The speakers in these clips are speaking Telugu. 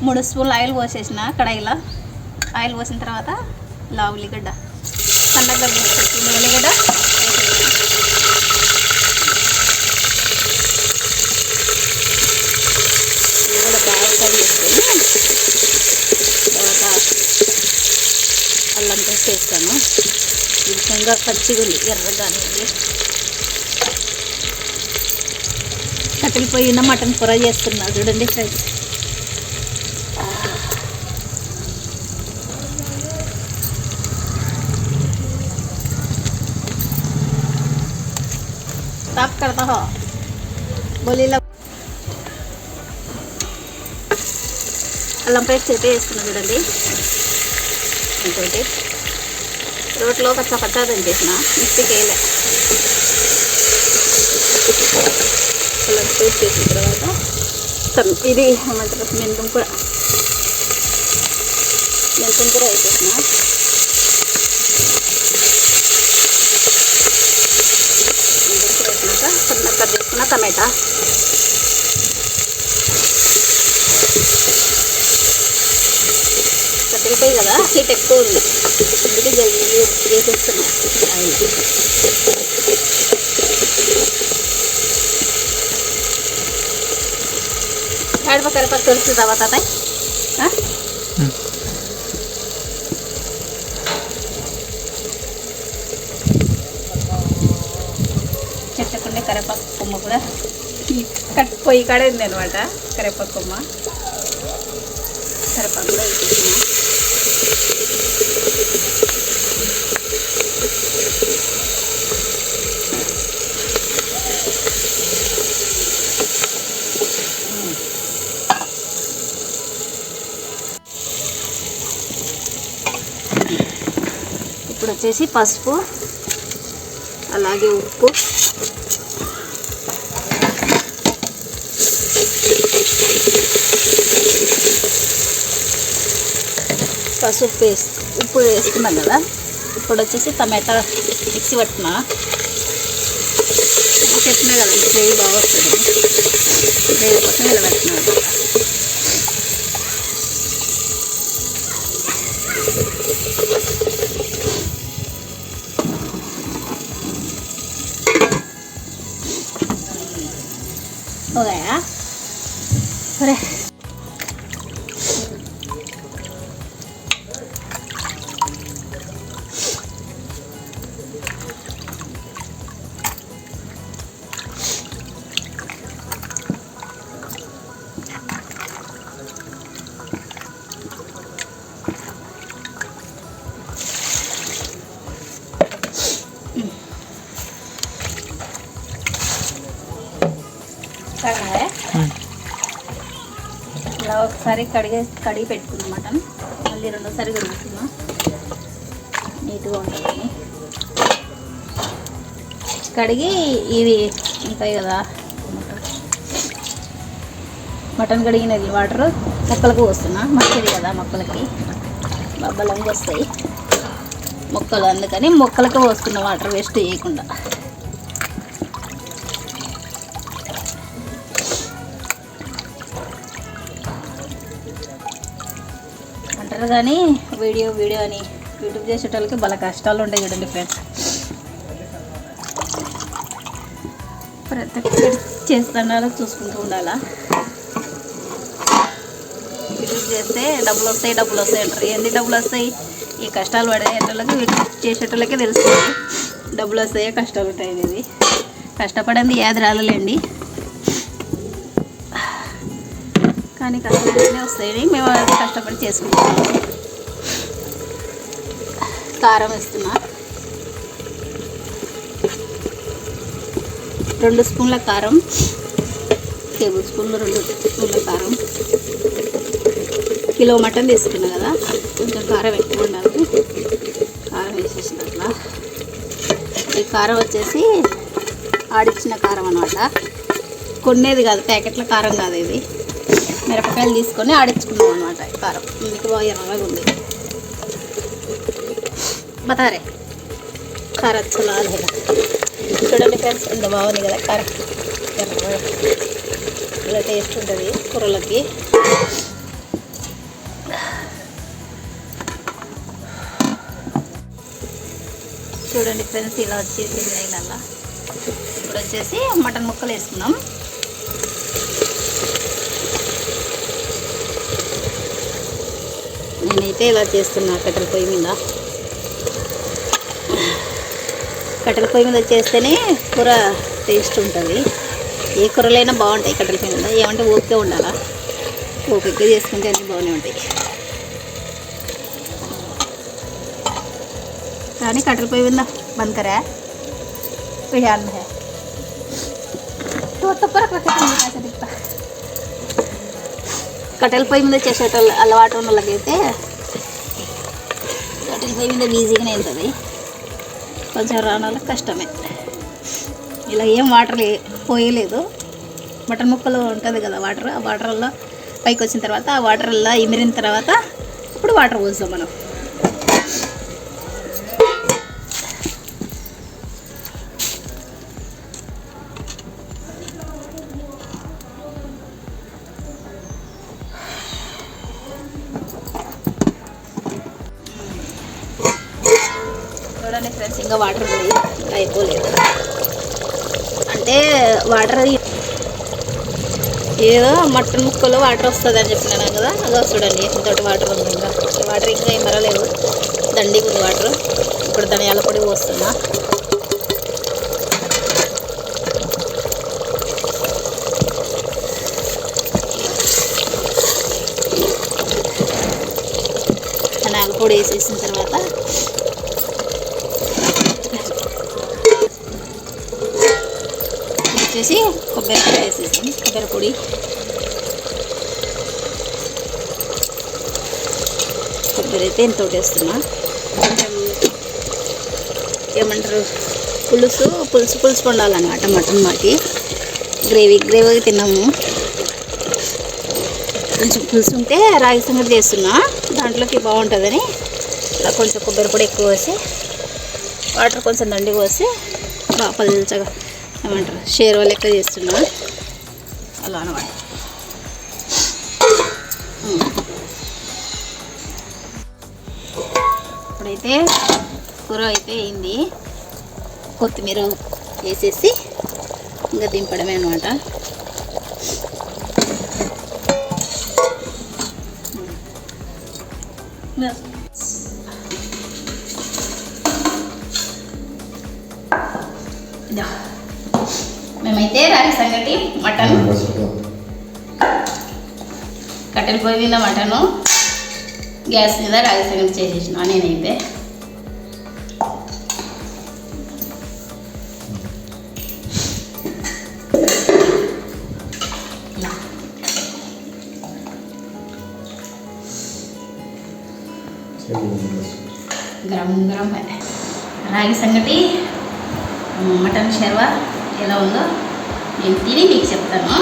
3 స్పూన్లు ఆయిల్ పోసేసిన కడాయిలో. ఆయిల్ పోసిన తర్వాత ఉల్లిగడ్డ సన్నగా వేసేసిన ఉల్లిగడ్డ బాగా ఫ్రై చేసుకొని తర్వాత అల్లం పేస్ట్ వేస్తాను. ఇది కొంచెం పచ్చిగా ఉంది, ఎర్రగా అనేది. కట్టెలు పోయిన మటన్ కూర చేస్తున్నా చూడండి ఫ్రెండ్స్. साफ करता हो बोलीला అల్లం పేస్ట్ అయితే వేసుకున్నాం చూడండి. ఇంకోటి రోట్లో కచ్చా దంచేసిన, మిక్సీకి వేయలే. అల్లం పేస్ట్ వేసిన తర్వాత ఇది ఏమంటారు మెంతం కూర వేసేసిన. సన్నగా కట్ చేసుకున్న టమాటా, కట్టెలిపోయి కదా హీట్ ఎక్కువ ఉంది, అందుకే జల్దీ వేసేస్తున్నాం ఆయిల్. కరివేపాకు తొలుస్తుందా తాతాయ్? చెట్టకుండే కరివేపాకు కొమ్మ కూడా పొయ్యి కాడే ఉంది అనమాట. కరివేపాకు కొమ్మ కరివేపాకు కూడా వేసేసిన. ఇప్పుడు వచ్చేసి పసుపు, అలాగే ఉప్పు, ఉప్పు వేసుకున్నాం కదా. ఇప్పుడు వచ్చేసి టమాటా మిక్సీ పట్టినా పెట్టినా కదా, గ్రేవీ బాగా వస్తుంది. గ్రేవీ కోసం ఇలా పెట్టినాను. हो गया अरे ఇలా ఒకసారి కడిగి పెట్టుకున్న మటన్ మళ్ళీ రెండోసారి కడుగుతున్నా, నీట్గా ఉంటుందని. కడిగి ఇవి ఉంటాయి కదా మటన్ కడిగినది వాటర్ మొక్కలకు పోస్తున్నా. మంచిది కదా మొక్కలకి, బలంగా వస్తాయి మొక్కలు, అందుకని మొక్కలకు పోస్తున్న వాటర్ వేస్ట్ చేయకుండా. అంటారు కానీ వీడియో అని యూట్యూబ్ చేసేటోళ్ళకి భలే కష్టాలు ఉంటాయి చూడండి ఫ్రెండ్స్. ప్రతి ఒక్కటి చేస్తున్నారు, చూసుకుంటూ ఉండాలా. యూట్యూబ్ చేస్తే డబ్బులు వస్తాయి అంటారు. ఏంది డబ్బులు వస్తాయి? ఈ కష్టాలు పడేటోళ్ళకి యూట్యూబ్ చేసేటోళ్ళకే తెలుస్తుంది డబ్బులు వస్తాయో కష్టాలు ఉంటాయి అనేది. కష్టపడింది ఏది రాలేండి, కానీ కష్టపడినే వస్తాయి. మేము అది కష్టపడి చేసుకుంటాం. కారం వేస్తున్నా, 2 స్పూన్ల కారం, టేబుల్ స్పూన్లు 2 స్పూన్ల కారం. కిలో మటన్ తీసుకున్నా కదా, కొంచెం కారం ఎక్కువ ఉండాలి. కారం వేసేసినట్లా. ఈ కారం వచ్చేసి ఆడిచ్చిన కారం అన్నమాట, కొనేది కాదు, ప్యాకెట్ల కారం కాదు ఇది. మిరపకాయలు తీసుకొని ఆడించుకున్నాం అనమాట కారం, ఇందుకు బాగా ఎర్రగా ఉంది. బతారే కారం చలా చూడండి ఫ్రెండ్స్, ఎంత బాగుంది కదా కారం, ఎర్రగా ఇలా టేస్ట్ ఉంటుంది కూరలకి. చూడండి ఫ్రెండ్స్, ఇలా వచ్చేసింది నెయ్యిలల్లా. ఇప్పుడు వచ్చేసి మటన్ ముక్కలు వేసుకున్నాం. నేనైతే ఇలా చేస్తున్నా కట్టెల పొయ్యి మీద. కట్టెల పొయ్యి మీద చేస్తేనే కూర టేస్ట్ ఉంటుంది. ఏ కూరలైనా బాగుంటాయి కట్టెల పొయ్యి మీద. ఏమంటే ఓపిక ఉండాలా, ఓపిక చేసుకుంటే అన్నీ బాగానే ఉంటాయి. కానీ కట్టెల పొయ్యి మీద బంద్ కరా పియాన్ है तो पर कैसे दिखता. కట్టెల పొయ్యి మీద చేసేటోళ్ళు అలవాటు ఉన్న వాళ్ళకైతే కట్టెల పొయ్యి మీద ఈజీగానే వెళ్తుంది. కొంచెం రాని వాళ్ళకి కష్టమే. ఇలా ఏం వాటర్ పోయలేదు. మటన్ ముక్కలు ఉంటుంది కదా వాటర్, ఆ వాటర్లో పైకి వచ్చిన తర్వాత ఆ వాటర్లో ఇమిరిన తర్వాత ఇప్పుడు వాటర్ పోస్తాం మనం. చూడండి ఫ్రెండ్స్, ఇంకా వాటర్ ఉంది, ఇంకా అయిపోలేదు. అంటే వాటర్ ఏదో మటన్ ముక్కలో వాటర్ వస్తుంది అని చెప్పినాను కదా, అదో చూడండి ఇంతటి వాటర్ ఉంది. ఇంకా వాటర్ ఇంకా ఏం మరలేదు, దండిగా ఉంది వాటర్. ఇప్పుడు ధనియాల పొడి పోస్తున్నా. ధనియాల పొడి వేసేసిన తర్వాత వచ్చేసి కొబ్బరి పొడి వేసేసాం. కొబ్బరి పొడి కొబ్బరి అయితే ఇంత వేస్తున్నా. కొంచెం ఏమంటారు, పులుసు వండాలన్నమాట మటన్. మాకి గ్రేవీగా తిన్నాము. కొంచెం పులుసు ఉంటే రాగి సంగటి చేస్తున్నా, దాంట్లోకి బాగుంటుందని ఇలా కొంచెం కొబ్బరి పొడి ఎక్కువ వేసి వాటర్ కొంచెం దండిగా పోసి పల్చగా ఏమంటారు షేర్వా లెక్క చేస్తున్నా. అలా అనమాట. ఇప్పుడైతే కూర అయితే అయింది. కొత్తిమీర వేసేసి ఇంకా దింపడమే అనమాట. మేమైతే రాగి సంగటి మటన్, కట్టెల పొయ్యి మీద మటను, గ్యాస్ మీద రాగి సంగటి చేసేసిన నేనైతే. గరం గరం రాగి సంగటి, మటన్ షర్వా ఎలా ఉందో నేను తిని మీకు చెప్తాను.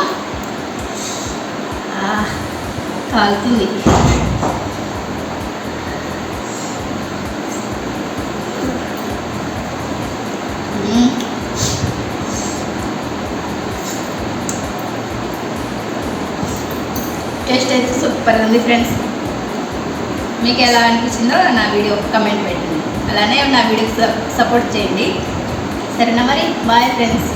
కాలుతుంది. టేస్ట్ అయితే సూపర్ ఉంది ఫ్రెండ్స్. మీకు ఎలా అనిపించిందో నా వీడియో కమెంట్ పెట్టండి. అలానే నా వీడియోకి సపోర్ట్ చేయండి. సరేనా మరి, బాయ్ ఫ్రెండ్స్.